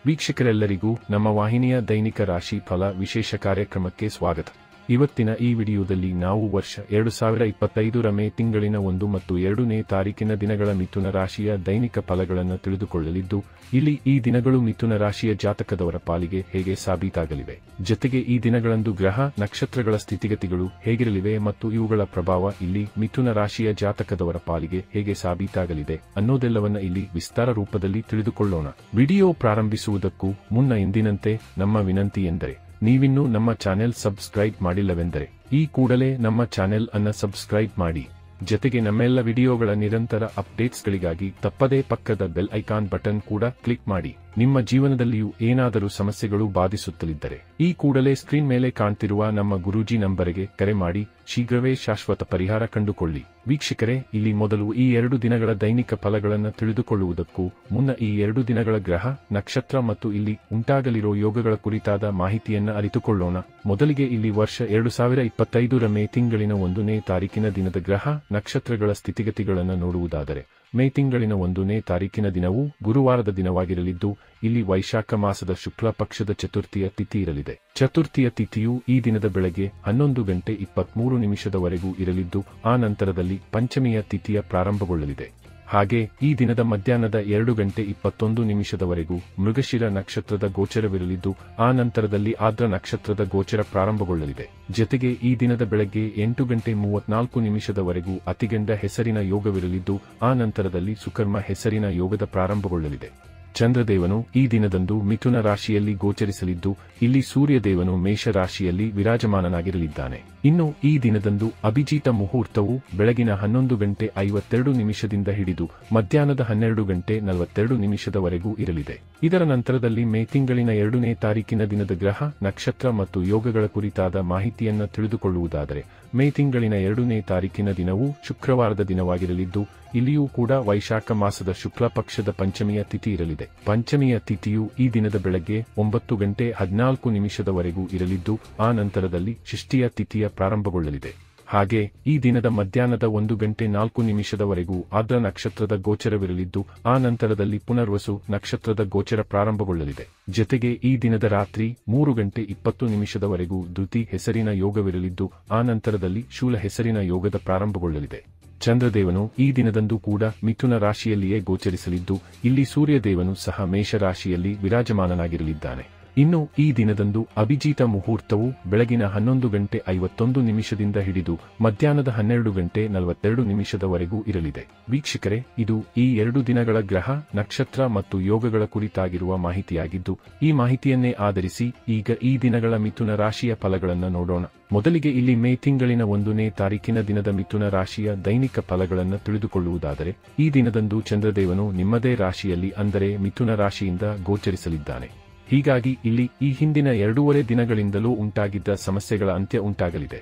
ವೀಕ್ಷಕರೆಲ್ಲರಿಗೂ ನಮ್ಮ ವಾಹಿನಿಯ ದೈನಿಕ ರಾಶಿ ಫಲ ವಿಶೇಷ ಕಾರ್ಯಕ್ರಮಕ್ಕೆ ಸ್ವಾಗತ. ಇವತ್ತಿನ ಈ ವಿಡಿಯೋದಲ್ಲಿ ನಾವು ವರ್ಷ 2025ರ ಮೇ ತಿಂಗಳಿನ 1 ಮತ್ತು 2ನೇ ತಾರೀಕಿನ ದಿನಗಳ ಮಿಥುನ ರಾಶಿಯ ದೈನಿಕ ಫಲಗಳನ್ನು ತಿಳಿದುಕೊಳ್ಳಲಿದ್ದು, ಇಲ್ಲಿ ಈ ದಿನಗಳು ಮಿಥುನ ರಾಶಿಯ ಜಾತಕದವರ ಪಾಲಿಗೆ ಹೇಗೆ ಸಾಬೀತಾಗಲಿವೆ, ಜೊತೆಗೆ ಈ ದಿನಗಳಂದು ಗ್ರಹ ನಕ್ಷತ್ರಗಳ ಸ್ಥಿತಿಗತಿಗಳು ಹೇಗಿರಲಿವೆ ಮತ್ತು ಇವುಗಳ ಪ್ರಭಾವ ಇಲ್ಲಿ ಮಿಥುನ ರಾಶಿಯ ಜಾತಕದವರ ಪಾಲಿಗೆ ಹೇಗೆ ಸಾಬೀತಾಗಲಿದೆ ಅನ್ನೋದೆಲ್ಲವನ್ನ ಇಲ್ಲಿ ವಿಸ್ತಾರ ರೂಪದಲ್ಲಿ ತಿಳಿದುಕೊಳ್ಳೋಣ. ವಿಡಿಯೋ ಪ್ರಾರಂಭಿಸುವುದಕ್ಕೂ ಮುನ್ನ ಎಂದಿನಂತೆ ನಮ್ಮ ವಿನಂತಿ ಎಂದರೆ, ನೀವಿನ್ನೂ ನಮ್ಮ ಚಾನೆಲ್ ಸಬ್ಸ್ಕ್ರೈಬ್ ಮಾಡಿಲ್ಲವೆಂದರೆ ಈ ಕೂಡಲೇ ನಮ್ಮ ಚಾನೆಲ್ ಅನ್ನು ಸಬ್ಸ್ಕ್ರೈಬ್ ಮಾಡಿ. ಜೊತೆಗೆ ನಮ್ಮೆಲ್ಲ ವಿಡಿಯೋಗಳ ನಿರಂತರ ಅಪ್ಡೇಟ್ಸ್ಗಳಿಗಾಗಿ ತಪ್ಪದೇ ಪಕ್ಕದ ಬೆಲ್ ಐಕಾನ್ ಬಟನ್ ಕೂಡ ಕ್ಲಿಕ್ ಮಾಡಿ. ನಿಮ್ಮ ಜೀವನದಲ್ಲಿಯೂ ಏನಾದರೂ ಸಮಸ್ಯೆಗಳು ಬಾಧಿಸುತ್ತಲಿದ್ದರೆ ಈ ಕೂಡಲೇ ಸ್ಕ್ರೀನ್ ಮೇಲೆ ಕಾಣ್ತಿರುವ ನಮ್ಮ ಗುರೂಜಿ ನಂಬರಿಗೆ ಕರೆ ಮಾಡಿ ಶೀಘ್ರವೇ ಶಾಶ್ವತ ಪರಿಹಾರ ಕಂಡುಕೊಳ್ಳಿ. ವೀಕ್ಷಕರೇ, ಇಲ್ಲಿ ಮೊದಲು ಈ 2 ದಿನಗಳ ದೈನಿಕ ಫಲಗಳನ್ನು ತಿಳಿದುಕೊಳ್ಳುವುದಕ್ಕೂ ಮುನ್ನ ಈ 2 ದಿನಗಳ ಗ್ರಹ ನಕ್ಷತ್ರ ಮತ್ತು ಇಲ್ಲಿ ಉಂಟಾಗಲಿರೋ ಯೋಗಗಳ ಕುರಿತಾದ ಮಾಹಿತಿಯನ್ನ ಅರಿತುಕೊಳ್ಳೋಣ. ಮೊದಲಿಗೆ ಇಲ್ಲಿ ವರ್ಷ 2025ರ ಮೇ ತಿಂಗಳಿನ 1ನೇ ತಾರೀಕಿನ ದಿನದ ಗ್ರಹ ನಕ್ಷತ್ರಗಳ ಸ್ಥಿತಿಗತಿಗಳನ್ನು ನೋಡುವುದಾದರೆ, ಮೇ ತಿಂಗಳಿನ 1ನೇ ತಾರೀಕಿನ ದಿನವು ಗುರುವಾರದ ದಿನವಾಗಿರಲಿದ್ದು, ಇಲ್ಲಿ ವೈಶಾಖ ಮಾಸದ ಶುಕ್ಲ ಪಕ್ಷದ ಚತುರ್ಥಿಯ ತಿಥಿ ಇರಲಿದೆ. ಚತುರ್ಥಿಯ ತಿಥಿಯು ಈ ದಿನದ ಬೆಳಗ್ಗೆ 11:23 ಇರಲಿದ್ದು, ಆ ನಂತರದಲ್ಲಿ ಪಂಚಮಿಯ ತಿಥಿಯ ಪ್ರಾರಂಭಗೊಳ್ಳಲಿದೆ. ಹಾಗೆ ಈ ದಿನದ ಮಧ್ಯಾಹ್ನದ 2:21 ಮೃಗಶಿರ ನಕ್ಷತ್ರದ ಗೋಚರವಿರಲಿದ್ದು, ಆ ನಂತರದಲ್ಲಿ ಆರ್ದ್ರ ನಕ್ಷತ್ರದ ಗೋಚರ ಪ್ರಾರಂಭಗೊಳ್ಳಲಿದೆ. ಜೊತೆಗೆ ಈ ದಿನದ ಬೆಳಗ್ಗೆ 8:34 ಅತಿಗಂಡ ಹೆಸರಿನ ಯೋಗವಿರಲಿದ್ದು, ಆ ನಂತರದಲ್ಲಿ ಸುಕರ್ಮ ಹೆಸರಿನ ಯೋಗದ ಪ್ರಾರಂಭಗೊಳ್ಳಲಿದೆ. ಚಂದ್ರದೇವನು ಈ ದಿನದಂದು ಮಿಥುನ ರಾಶಿಯಲ್ಲಿ ಗೋಚರಿಸಲಿದ್ದು, ಇಲ್ಲಿ ಸೂರ್ಯದೇವನು ಮೇಷ ರಾಶಿಯಲ್ಲಿ ವಿರಾಜಮಾನನಾಗಿರಲಿದ್ದಾನೆ. ಇನ್ನು ಈ ದಿನದಂದು ಅಭಿಜಿತ ಮುಹೂರ್ತವು ಬೆಳಗಿನ 11:52 ಹಿಡಿದು ಮಧ್ಯಾಹ್ನದ 12:42 ಇರಲಿದೆ. ಇದರ ನಂತರದಲ್ಲಿ ಮೇ ತಿಂಗಳಿನ 2ನೇ ತಾರೀಕಿನ ದಿನದ ಗ್ರಹ ನಕ್ಷತ್ರ ಮತ್ತು ಯೋಗಗಳ ಕುರಿತಾದ ಮಾಹಿತಿಯನ್ನ ತಿಳಿದುಕೊಳ್ಳುವುದಾದರೆ, ಮೇ ತಿಂಗಳಿನ 2ನೇ ತಾರೀಕಿನ ದಿನವು ಶುಕ್ರವಾರದ ದಿನವಾಗಿರಲಿದ್ದು, ಇಲ್ಲಿಯೂ ಕೂಡ ವೈಶಾಖ ಮಾಸದ ಶುಕ್ಲ ಪಕ್ಷದ ಪಂಚಮಿಯ ತಿಥಿ ಇರಲಿದೆ. ಪಂಚಮಿಯ ತಿಥಿಯು ಈ ದಿನದ ಬೆಳಗ್ಗೆ 9:14 ಇರಲಿದ್ದು, ಆ ನಂತರದಲ್ಲಿ ಷಷ್ಠಿಯ ತಿಥಿಯ ಪ್ರಾರಂಭಗೊಳ್ಳಲಿದೆ. ಹಾಗೆ ಈ ದಿನದ ಮಧ್ಯಾಹ್ನದ 1:04 ಆರ್ದ್ರ ನಕ್ಷತ್ರದ ಗೋಚರವಿರಲಿದ್ದು, ಆ ನಂತರದಲ್ಲಿ ಪುನರ್ವಸು ನಕ್ಷತ್ರದ ಗೋಚರ ಪ್ರಾರಂಭಗೊಳ್ಳಲಿದೆ. ಜೊತೆಗೆ ಈ ದಿನದ ರಾತ್ರಿ 3:20 ಧೃತಿ ಹೆಸರಿನ ಯೋಗವಿರಲಿದ್ದು, ಆ ನಂತರದಲ್ಲಿ ಶೂಲ ಹೆಸರಿನ ಯೋಗದ ಪ್ರಾರಂಭಗೊಳ್ಳಲಿದೆ. ಚಂದ್ರದೇವನು ಈ ದಿನದಂದು ಕೂಡ ಮಿಥುನ ರಾಶಿಯಲ್ಲಿಯೇ ಗೋಚರಿಸಲಿದ್ದು, ಇಲ್ಲಿ ಸೂರ್ಯದೇವನು ಸಹ ಮೇಷ ರಾಶಿಯಲ್ಲಿ ವಿರಾಜಮಾನನಾಗಿರಲಿದ್ದಾನೆ. ಇನ್ನು ಈ ದಿನದಂದು ಅಭಿಜಿತ ಮುಹೂರ್ತವು ಬೆಳಗಿನ 11:51 ಹಿಡಿದು ಮಧ್ಯಾಹ್ನದ 12:42 ಇರಲಿದೆ. ವೀಕ್ಷಕರೇ, ಇದು ಈ 2 ದಿನಗಳ ಗ್ರಹ ನಕ್ಷತ್ರ ಮತ್ತು ಯೋಗಗಳ ಕುರಿತಾಗಿರುವ ಮಾಹಿತಿಯಾಗಿದ್ದು, ಈ ಮಾಹಿತಿಯನ್ನೇ ಆಧರಿಸಿ ಈಗ ಈ ದಿನಗಳ ಮಿಥುನ ರಾಶಿಯ ಫಲಗಳನ್ನು ನೋಡೋಣ. ಮೊದಲಿಗೆ ಇಲ್ಲಿ ಮೇ ತಿಂಗಳಿನ 1ನೇ ತಾರೀಕಿನ ದಿನದ ಮಿಥುನ ರಾಶಿಯ ದೈನಿಕ ಫಲಗಳನ್ನು ತಿಳಿದುಕೊಳ್ಳುವುದಾದರೆ, ಈ ದಿನದಂದು ಚಂದ್ರದೇವನು ನಿಮ್ಮದೇ ರಾಶಿಯಲ್ಲಿ ಅಂದರೆ ಮಿಥುನ ರಾಶಿಯಿಂದ ಗೋಚರಿಸಲಿದ್ದಾನೆ. ಹೀಗಾಗಿ ಇಲ್ಲಿ ಈ ಹಿಂದಿನ 2.5 ದಿನಗಳಿಂದಲೂ ಉಂಟಾಗಿದ್ದ ಸಮಸ್ಯೆಗಳ ಅಂತ್ಯ ಉಂಟಾಗಲಿದೆ.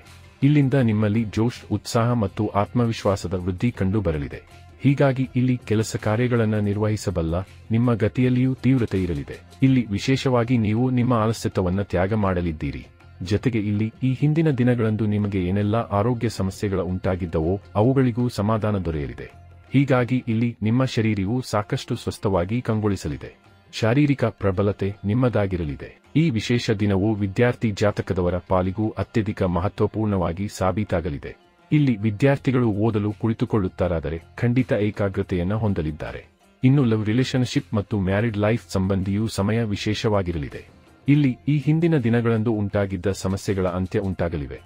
ಇಲ್ಲಿಂದ ನಿಮ್ಮಲ್ಲಿ ಜೋಶ್, ಉತ್ಸಾಹ ಮತ್ತು ಆತ್ಮವಿಶ್ವಾಸದ ವೃದ್ಧಿ ಕಂಡು ಬರಲಿದೆ. ಹೀಗಾಗಿ ಇಲ್ಲಿ ಕೆಲಸ ಕಾರ್ಯಗಳನ್ನು ನಿರ್ವಹಿಸಬಲ್ಲ ನಿಮ್ಮ ಗತಿಯಲ್ಲಿಯೂ ತೀವ್ರತೆ ಇರಲಿದೆ. ಇಲ್ಲಿ ವಿಶೇಷವಾಗಿ ನೀವು ನಿಮ್ಮ ಆಲಸ್ಯತವನ್ನು ತ್ಯಾಗ ಮಾಡಲಿದ್ದೀರಿ. ಜೊತೆಗೆ ಇಲ್ಲಿ ಈ ಹಿಂದಿನ ದಿನಗಳಂದು ನಿಮಗೆ ಏನೆಲ್ಲ ಆರೋಗ್ಯ ಸಮಸ್ಯೆಗಳ ಉಂಟಾಗಿದ್ದವೋ ಅವುಗಳಿಗೂ ಸಮಾಧಾನ ದೊರೆಯಲಿದೆ. ಹೀಗಾಗಿ ಇಲ್ಲಿ ನಿಮ್ಮ ಶರೀರವು ಸಾಕಷ್ಟು ಸ್ವಸ್ಥವಾಗಿ ಕಂಗೊಳಿಸಲಿದೆ. ಶಾರೀರಿಕ ಪ್ರಬಲತೆ ನಿಮ್ಮದಾಗಿರಲಿದೆ. ಈ ವಿಶೇಷ ದಿನವು ವಿದ್ಯಾರ್ಥಿ ಜಾತಕದವರ ಪಾಲಿಗೂ ಅತ್ಯಧಿಕ ಮಹತ್ವಪೂರ್ಣವಾಗಿ ಸಾಬೀತಾಗಲಿದೆ. ಇಲ್ಲಿ ವಿದ್ಯಾರ್ಥಿಗಳು ಓದಲು ಕುಳಿತುಕೊಳ್ಳುತ್ತಾರಾದರೆ ಖಂಡಿತ ಏಕಾಗ್ರತೆಯನ್ನು ಹೊಂದಲಿದ್ದಾರೆ. ಇನ್ನು ಲವ್ ರಿಲೇಶನ್ಶಿಪ್ ಮತ್ತು ಮ್ಯಾರಿಡ್ ಲೈಫ್ ಸಂಬಂಧಿಯೂ ಸಮಯ ವಿಶೇಷವಾಗಿರಲಿದೆ. ಇಲ್ಲಿ ಈ ಹಿಂದಿನ ದಿನಗಳಂದು ಉಂಟಾಗಿದ್ದ ಸಮಸ್ಯೆಗಳ ಅಂತ್ಯ ಉಂಟಾಗಲಿವೆ.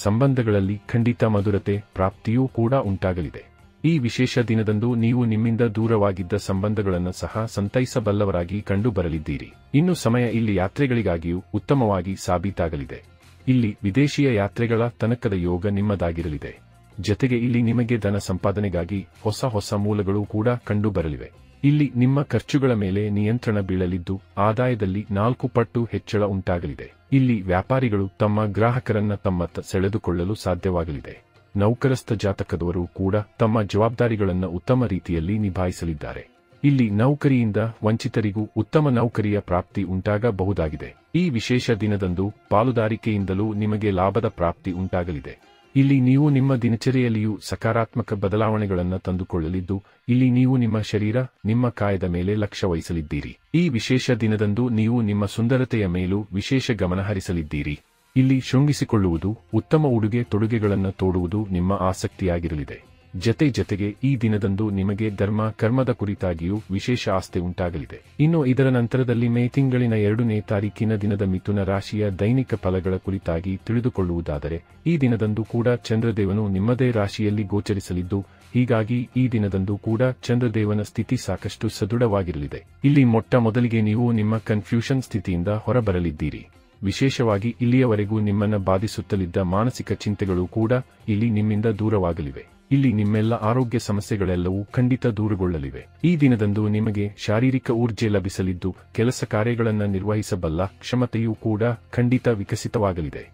ಸಂಬಂಧಗಳಲ್ಲಿ ಖಂಡಿತ ಮಧುರತೆ ಪ್ರಾಪ್ತಿಯೂ ಕೂಡ ಉಂಟಾಗಲಿದೆ. ಈ ವಿಶೇಷ ದಿನದಂದು ನೀವು ನಿಮ್ಮಿಂದ ದೂರವಾಗಿದ್ದ ಸಂಬಂಧಗಳನ್ನು ಸಹ ಸಂತೈಸಬಲ್ಲವರಾಗಿ ಕಂಡು ಬರಲಿದ್ದೀರಿ. ಇನ್ನು ಸಮಯ ಇಲ್ಲಿ ಯಾತ್ರೆಗಳಿಗಾಗಿಯೂ ಉತ್ತಮವಾಗಿ ಸಾಬೀತಾಗಲಿದೆ. ಇಲ್ಲಿ ವಿದೇಶೀಯ ಯಾತ್ರೆಗಳ ತನಕದ ಯೋಗ ನಿಮ್ಮದಾಗಿರಲಿದೆ. ಜೊತೆಗೆ ಇಲ್ಲಿ ನಿಮಗೆ ಧನ ಸಂಪಾದನೆಗಾಗಿ ಹೊಸ ಮೂಲಗಳು ಕೂಡ ಕಂಡು ಬರಲಿವೆ. ಇಲ್ಲಿ ನಿಮ್ಮ ಖರ್ಚುಗಳ ಮೇಲೆ ನಿಯಂತ್ರಣ ಬೀಳಲಿದ್ದು, ಆದಾಯದಲ್ಲಿ 4 ಪಟ್ಟು ಹೆಚ್ಚಳ ಉಂಟಾಗಲಿದೆ. ಇಲ್ಲಿ ವ್ಯಾಪಾರಿಗಳು ತಮ್ಮ ಗ್ರಾಹಕರನ್ನ ತಮ್ಮತ್ತ ಸೆಳೆದುಕೊಳ್ಳಲು ಸಾಧ್ಯವಾಗಲಿದೆ. ನೌಕರಸ್ಥ ಜಾತಕದವರು ಕೂಡ ತಮ್ಮ ಜವಾಬ್ದಾರಿಗಳನ್ನು ಉತ್ತಮ ರೀತಿಯಲ್ಲಿ ನಿಭಾಯಿಸಲಿದ್ದಾರೆ. ಇಲ್ಲಿ ನೌಕರಿಯಿಂದ ವಂಚಿತರಿಗೂ ಉತ್ತಮ ನೌಕರಿಯ ಪ್ರಾಪ್ತಿ ಉಂಟಾಗಬಹುದಾಗಿದೆ. ಈ ವಿಶೇಷ ದಿನದಂದು ಪಾಲುದಾರಿಕೆಯಿಂದಲೂ ನಿಮಗೆ ಲಾಭದ ಪ್ರಾಪ್ತಿ ಉಂಟಾಗಲಿದೆ. ಇಲ್ಲಿ ನೀವು ನಿಮ್ಮ ದಿನಚರಿಯಲ್ಲಿಯೂ ಸಕಾರಾತ್ಮಕ ಬದಲಾವಣೆಗಳನ್ನು ತಂದುಕೊಳ್ಳಲಿದ್ದು, ಇಲ್ಲಿ ನೀವು ನಿಮ್ಮ ಶರೀರ, ನಿಮ್ಮ ಕಾಯದ ಮೇಲೆ ಲಕ್ಷ್ಯ ವಹಿಸಲಿದ್ದೀರಿ. ಈ ವಿಶೇಷ ದಿನದಂದು ನೀವು ನಿಮ್ಮ ಸುಂದರತೆಯ ಮೇಲೂ ವಿಶೇಷ ಗಮನ ಹರಿಸಲಿದ್ದೀರಿ. ಇಲ್ಲಿ ಶೃಂಗಿಸಿಕೊಳ್ಳುವುದು, ಉತ್ತಮ ಉಡುಗೆ ತೊಡುಗೆಗಳನ್ನು ತೋಡುವುದು ನಿಮ್ಮ ಆಸಕ್ತಿಯಾಗಿರಲಿದೆ. ಜತೆಗೆ ಈ ದಿನದಂದು ನಿಮಗೆ ಧರ್ಮ ಕರ್ಮದ ಕುರಿತಾಗಿಯೂ ವಿಶೇಷ ಆಸ್ಥೆ ಉಂಟಾಗಲಿದೆ. ಇನ್ನು ಇದರ ನಂತರದಲ್ಲಿ ಮೇ ತಿಂಗಳಿನ 2ನೇ ತಾರೀಕಿನ ದಿನದ ಮಿಥುನ ರಾಶಿಯ ದೈನಿಕ ಫಲಗಳ ಕುರಿತಾಗಿ ತಿಳಿದುಕೊಳ್ಳುವುದಾದರೆ, ಈ ದಿನದಂದು ಕೂಡ ಚಂದ್ರದೇವನು ನಿಮ್ಮದೇ ರಾಶಿಯಲ್ಲಿ ಗೋಚರಿಸಲಿದ್ದು, ಹೀಗಾಗಿ ಈ ದಿನದಂದು ಕೂಡ ಚಂದ್ರದೇವನ ಸ್ಥಿತಿ ಸಾಕಷ್ಟು ಸದೃಢವಾಗಿರಲಿದೆ. ಇಲ್ಲಿ ಮೊಟ್ಟ ಮೊದಲಿಗೆ ನೀವು ನಿಮ್ಮ ಕನ್ಫ್ಯೂಷನ್ ಸ್ಥಿತಿಯಿಂದ ಹೊರಬರಲಿದ್ದೀರಿ. ವಿಶೇಷವಾಗಿ ಇಲ್ಲಿಯವರೆಗೂ ನಿಮ್ಮನ್ನ ಬಾಧಿಸುತ್ತಲಿದ್ದ ಮಾನಸಿಕ ಚಿಂತೆಗಳು ಕೂಡ ಇಲ್ಲಿ ನಿಮ್ಮಿಂದ ದೂರವಾಗಲಿವೆ. ಇಲ್ಲಿ ನಿಮ್ಮೆಲ್ಲ ಆರೋಗ್ಯ ಸಮಸ್ಯೆಗಳೆಲ್ಲವೂ ಖಂಡಿತ ದೂರಗೊಳ್ಳಲಿವೆ. ಈ ದಿನದಂದು ನಿಮಗೆ ಶಾರೀರಿಕ ಊರ್ಜೆ ಲಭಿಸಲಿದ್ದು, ಕೆಲಸ ಕಾರ್ಯಗಳನ್ನು ನಿರ್ವಹಿಸಬಲ್ಲ ಕ್ಷಮತೆಯೂ ಕೂಡ ಖಂಡಿತ ವಿಕಸಿತವಾಗಲಿದೆ.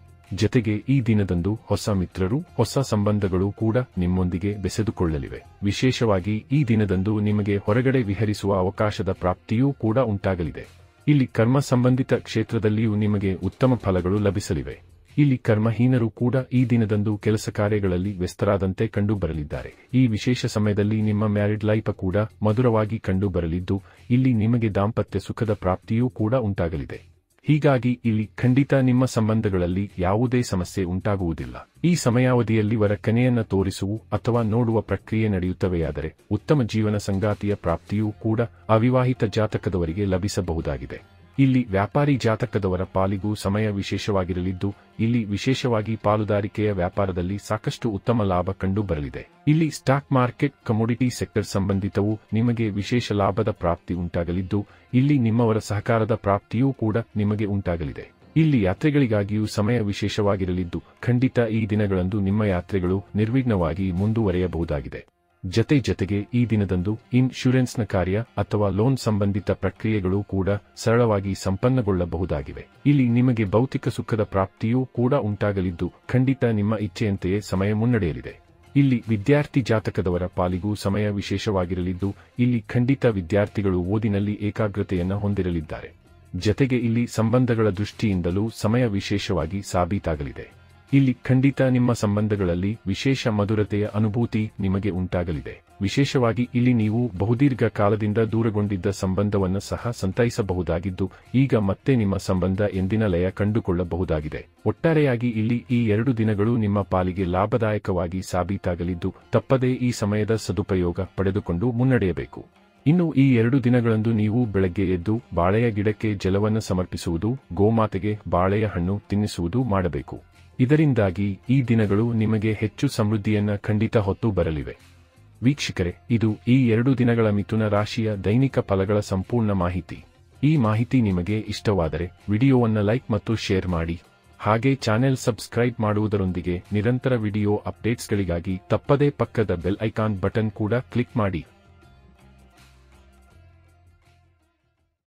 ಜತೆಗೆ ಈ ದಿನದಂದು ಹೊಸ ಮಿತ್ರರು, ಹೊಸ ಸಂಬಂಧಗಳು ಕೂಡ ನಿಮ್ಮೊಂದಿಗೆ ಬೆಸೆದುಕೊಳ್ಳಲಿವೆ. ವಿಶೇಷವಾಗಿ ಈ ದಿನದಂದು ನಿಮಗೆ ಹೊರಗಡೆ ವಿಹರಿಸುವ ಅವಕಾಶದ ಪ್ರಾಪ್ತಿಯೂ ಕೂಡ ಉಂಟಾಗಲಿದೆ. ಇಲ್ಲಿ ಕರ್ಮ ಸಂಬಂಧಿತ ಕ್ಷೇತ್ರದಲ್ಲಿಯೂ ನಿಮಗೆ ಉತ್ತಮ ಫಲಗಳು ಲಭಿಸಲಿವೆ. ಇಲ್ಲಿ ಕರ್ಮಹೀನರು ಕೂಡ ಈ ದಿನದಂದು ಕೆಲಸ ಕಾರ್ಯಗಳಲ್ಲಿ ವ್ಯಸ್ತರಾದಂತೆ ಕಂಡುಬರಲಿದ್ದಾರೆ. ಈ ವಿಶೇಷ ಸಮಯದಲ್ಲಿ ನಿಮ್ಮ ಮ್ಯಾರಿಡ್ ಲೈಫ್ ಕೂಡ ಮಧುರವಾಗಿ ಕಂಡುಬರಲಿದ್ದು, ಇಲ್ಲಿ ನಿಮಗೆ ದಾಂಪತ್ಯ ಸುಖದ ಪ್ರಾಪ್ತಿಯೂ ಕೂಡ ಉಂಟಾಗಲಿದೆ. ಹೀಗಾಗಿ ಇಲ್ಲಿ ಖಂಡಿತ ನಿಮ್ಮ ಸಂಬಂಧಗಳಲ್ಲಿ ಯಾವುದೇ ಸಮಸ್ಯೆ ಉಂಟಾಗುವುದಿಲ್ಲ. ಈ ಸಮಯಾವಧಿಯಲ್ಲಿ ವರ ಕನೆಯನ್ನ ತೋರಿಸುವ ಅಥವಾ ನೋಡುವ ಪ್ರಕ್ರಿಯೆ ನಡೆಯುತ್ತವೆಯಾದರೆ ಉತ್ತಮ ಜೀವನ ಸಂಗಾತಿಯ ಪ್ರಾಪ್ತಿಯೂ ಕೂಡ ಅವಿವಾಹಿತ ಜಾತಕದವರಿಗೆ ಲಭಿಸಬಹುದಾಗಿದೆ. ಇಲ್ಲಿ ವ್ಯಾಪಾರಿ ಜಾತಕದವರ ಪಾಲಿಗೂ ಸಮಯ ವಿಶೇಷವಾಗಿರಲಿದ್ದು, ಇಲ್ಲಿ ವಿಶೇಷವಾಗಿ ಪಾಲುದಾರಿಕೆಯ ವ್ಯಾಪಾರದಲ್ಲಿ ಸಾಕಷ್ಟು ಉತ್ತಮ ಲಾಭ ಕಂಡು ಬರಲಿದೆ. ಇಲ್ಲಿ ಸ್ಟಾಕ್ ಮಾರ್ಕೆಟ್, ಕಮೋಡಿಟಿ ಸೆಕ್ಟರ್ ಸಂಬಂಧಿತವೂ ನಿಮಗೆ ವಿಶೇಷ ಲಾಭದ ಪ್ರಾಪ್ತಿ ಉಂಟಾಗಲಿದ್ದು, ಇಲ್ಲಿ ನಿಮ್ಮವರ ಸಹಕಾರದ ಪ್ರಾಪ್ತಿಯೂ ಕೂಡ ನಿಮಗೆ ಉಂಟಾಗಲಿದೆ. ಇಲ್ಲಿ ಯಾತ್ರೆಗಳಿಗಾಗಿಯೂ ಸಮಯ ವಿಶೇಷವಾಗಿರಲಿದ್ದು, ಖಂಡಿತ ಈ ದಿನಗಳಂದು ನಿಮ್ಮ ಯಾತ್ರೆಗಳು ನಿರ್ವಿಘ್ನವಾಗಿ ಮುಂದುವರೆಯಬಹುದಾಗಿದೆ. ಜತೆಗೆ ಈ ದಿನದಂದು ಇನ್ಶೂರೆನ್ಸ್ನ ಕಾರ್ಯ ಅಥವಾ ಲೋನ್ ಸಂಬಂಧಿತ ಪ್ರಕ್ರಿಯೆಗಳು ಕೂಡ ಸರಳವಾಗಿ ಸಂಪನ್ನಗೊಳ್ಳಬಹುದಾಗಿವೆ. ಇಲ್ಲಿ ನಿಮಗೆ ಭೌತಿಕ ಸುಖದ ಪ್ರಾಪ್ತಿಯೂ ಕೂಡ ಉಂಟಾಗಲಿದ್ದು, ಖಂಡಿತ ನಿಮ್ಮ ಇಚ್ಛೆಯಂತೆಯೇ ಸಮಯ ಮುನ್ನಡೆಯಲಿದೆ. ಇಲ್ಲಿ ವಿದ್ಯಾರ್ಥಿ ಜಾತಕದವರ ಪಾಲಿಗೂ ಸಮಯ ವಿಶೇಷವಾಗಿರಲಿದ್ದು, ಇಲ್ಲಿ ಖಂಡಿತ ವಿದ್ಯಾರ್ಥಿಗಳು ಓದಿನಲ್ಲಿ ಏಕಾಗ್ರತೆಯನ್ನು ಹೊಂದಿರಲಿದ್ದಾರೆ. ಜತೆಗೆ ಇಲ್ಲಿ ಸಂಬಂಧಗಳ ದೃಷ್ಟಿಯಿಂದಲೂ ಸಮಯ ವಿಶೇಷವಾಗಿ ಸಾಬೀತಾಗಲಿದೆ. ಇಲ್ಲಿ ಖಂಡಿತ ನಿಮ್ಮ ಸಂಬಂಧಗಳಲ್ಲಿ ವಿಶೇಷ ಮಧುರತೆಯ ಅನುಭೂತಿ ನಿಮಗೆ ಉಂಟಾಗಲಿದೆ. ವಿಶೇಷವಾಗಿ ಇಲ್ಲಿ ನೀವು ಬಹುದೀರ್ಘ ಕಾಲದಿಂದ ದೂರಗೊಂಡಿದ್ದ ಸಂಬಂಧವನ್ನು ಸಹ ಸಂತೈಸಬಹುದಾಗಿದ್ದು, ಈಗ ಮತ್ತೆ ನಿಮ್ಮ ಸಂಬಂಧ ಎಂದಿನ ಲಯ ಕಂಡುಕೊಳ್ಳಬಹುದಾಗಿದೆ. ಒಟ್ಟಾರೆಯಾಗಿ ಇಲ್ಲಿ ಈ 2 ದಿನಗಳು ನಿಮ್ಮ ಪಾಲಿಗೆ ಲಾಭದಾಯಕವಾಗಿ ಸಾಬೀತಾಗಲಿದ್ದು, ತಪ್ಪದೇ ಈ ಸಮಯದ ಸದುಪಯೋಗ ಪಡೆದುಕೊಂಡು ಮುನ್ನಡೆಯಬೇಕು. ಇನ್ನು ಈ 2 ದಿನಗಳಂದು ನೀವು ಬೆಳಗ್ಗೆ ಎದ್ದು ಬಾಳೆಯ ಗಿಡಕ್ಕೆ ಜಲವನ್ನು ಸಮರ್ಪಿಸುವುದು, ಗೋಮಾತೆಗೆ ಬಾಳೆಯ ಹಣ್ಣು ತಿನ್ನಿಸುವುದು ಮಾಡಬೇಕು. ಇದರಿಂದಾಗಿ ಈ ದಿನಗಳು ನಿಮಗೆ ಹೆಚ್ಚು ಸಮೃದ್ಧಿಯನ್ನ ಖಂಡಿತ ಹೊತ್ತು ಬರಲಿವೆ. ವೀಕ್ಷಕರೇ, ಇದು ಈ 2 ದಿನಗಳ ಮಿಥುನ ರಾಶಿಯ ದೈನಿಕ ಫಲಗಳ ಸಂಪೂರ್ಣ ಮಾಹಿತಿ. ಈ ಮಾಹಿತಿ ನಿಮಗೆ ಇಷ್ಟವಾದರೆ ವಿಡಿಯೋವನ್ನು ಲೈಕ್ ಮತ್ತು ಶೇರ್ ಮಾಡಿ. ಹಾಗೆ ಚಾನೆಲ್ ಸಬ್ಸ್ಕ್ರೈಬ್ ಮಾಡುವುದರೊಂದಿಗೆ ನಿರಂತರ ವಿಡಿಯೋ ಅಪ್ಡೇಟ್ಸ್ಗಳಿಗಾಗಿ ತಪ್ಪದೇ ಪಕ್ಕದ ಬೆಲ್ ಐಕಾನ್ ಬಟನ್ ಕೂಡ ಕ್ಲಿಕ್ ಮಾಡಿ.